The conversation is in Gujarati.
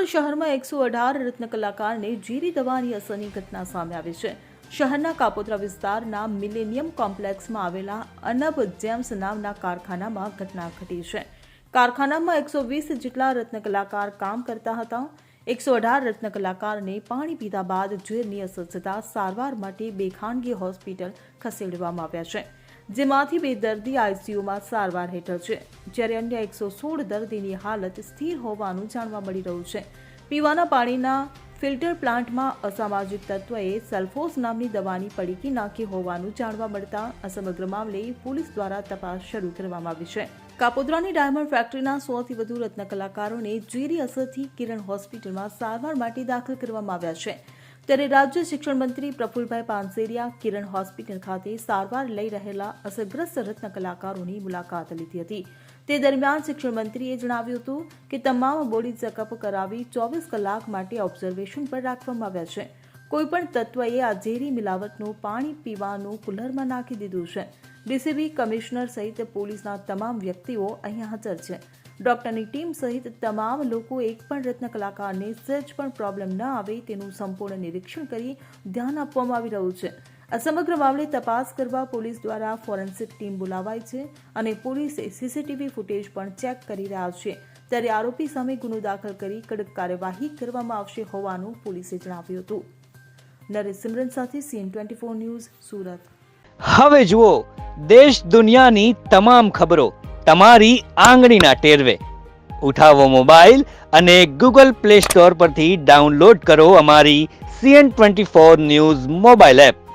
શહેરમાં 118 રત્ન કલાકારને ઝેરી દવાની અસરની ઘટના સામે આવી છે। શહેરના કાપોદ્રા વિસ્તારના મિલેનિયમ કોમ્પ્લેક્સમાં આવેલા અનબ જેમ્સ નામના કારખાનામાં ઘટના ઘટી છે। કારખાનામાં 120 જેટલા રત્ન કલાકાર કામ કરતા હતા। 118 રત્ન કલાકારને પાણી પીધા બાદ ઝેરની અસર થતા સારવાર માટે બે ખાનગી હોસ્પિટલ ખસેડવામાં આવ્યા છે, જેમાંથી બે દર્દી આઈસીયુમાં સારવાર હેઠળ છે, જ્યારે અન્ય 116 દર્દીની હાલત સ્થિર હોવાનું જાણવા મળી રહ્યું છે। પીવાના પાણીના ફિલ્ટર પ્લાન્ટમાં અસામાજિક તત્વોએ સલ્ફોસ નામની દવાની પડીકી નાખી હોવાનું જાણવા મળતા આ સમગ્ર મામલે પોલીસ દ્વારા તપાસ શરૂ કરવામાં આવી છે। કાપોદ્રાની ડાયમંડ ફેક્ટરીના 100થી વધુ રત્ન કલાકારોને ઝેરી અસરથી કિરણ હોસ્પિટલમાં સારવાર માટે દાખલ કરવામાં આવ્યા છે, ત્યારે રાજ્ય શિક્ષણ મંત્રી પ્રફુલભાઈ પાનસેરિયા કિરણ હોસ્પિટલ ખાતે સારવાર લઈ રહેલા અસરગ્રસ્ત રત્ન કલાકારોની મુલાકાત લીધી હતી। તે દરમિયાન શિક્ષણ મંત્રીએ જણાવ્યું હતું કે તમામ બોડી ચેકઅપ કરાવી 24 કલાક માટે ઓબ્ઝર્વેશન પર રાખવામાં આવ્યા છે। કોઈપણ તત્વએ આ ઝેરી મિલાવટનું પાણી પીવાનું કુલરમાં નાખી દીધું છે। ડીસીબી કમિશનર સહિત પોલીસના તમામ વ્યક્તિઓ અહીંયા હાજર છે। ડોક્ટરની ટીમ સહિત તમામ લોકો એક પણ રત્ન કલાકારને સહેજ પણ પ્રોબ્લેમ ન આવે તેનું સંપૂર્ણ નિરીક્ષણ કરી ધ્યાન આપવામાં આવી રહ્યું છે। આ સમગ્ર મામલે તપાસ કરવા પોલીસ દ્વારા ફોરેન્સિક ટીમ બોલાવાઈ છે અને પોલીસે સીસીટીવી ફૂટેજ પણ ચેક કરી રહ્યા છે, ત્યારે આરોપી સામે ગુનો દાખલ કરી કડક કાર્યવાહી કરવામાં આવશે હોવાનું પોલીસે જણાવ્યું હતું। નરેશ સિમરન સાથે CN24 ન્યૂઝ, સુરત। હવે જુઓ દેશ દુનિયાની તમામ ખબરો તમારી આંગળીના ટેરવે। ઉઠાવો મોબાઈલ અને ગૂગલ પ્લે સ્ટોર પરથી ડાઉનલોડ કરો અમારી CN24 ન્યૂઝ મોબાઈલ એપ।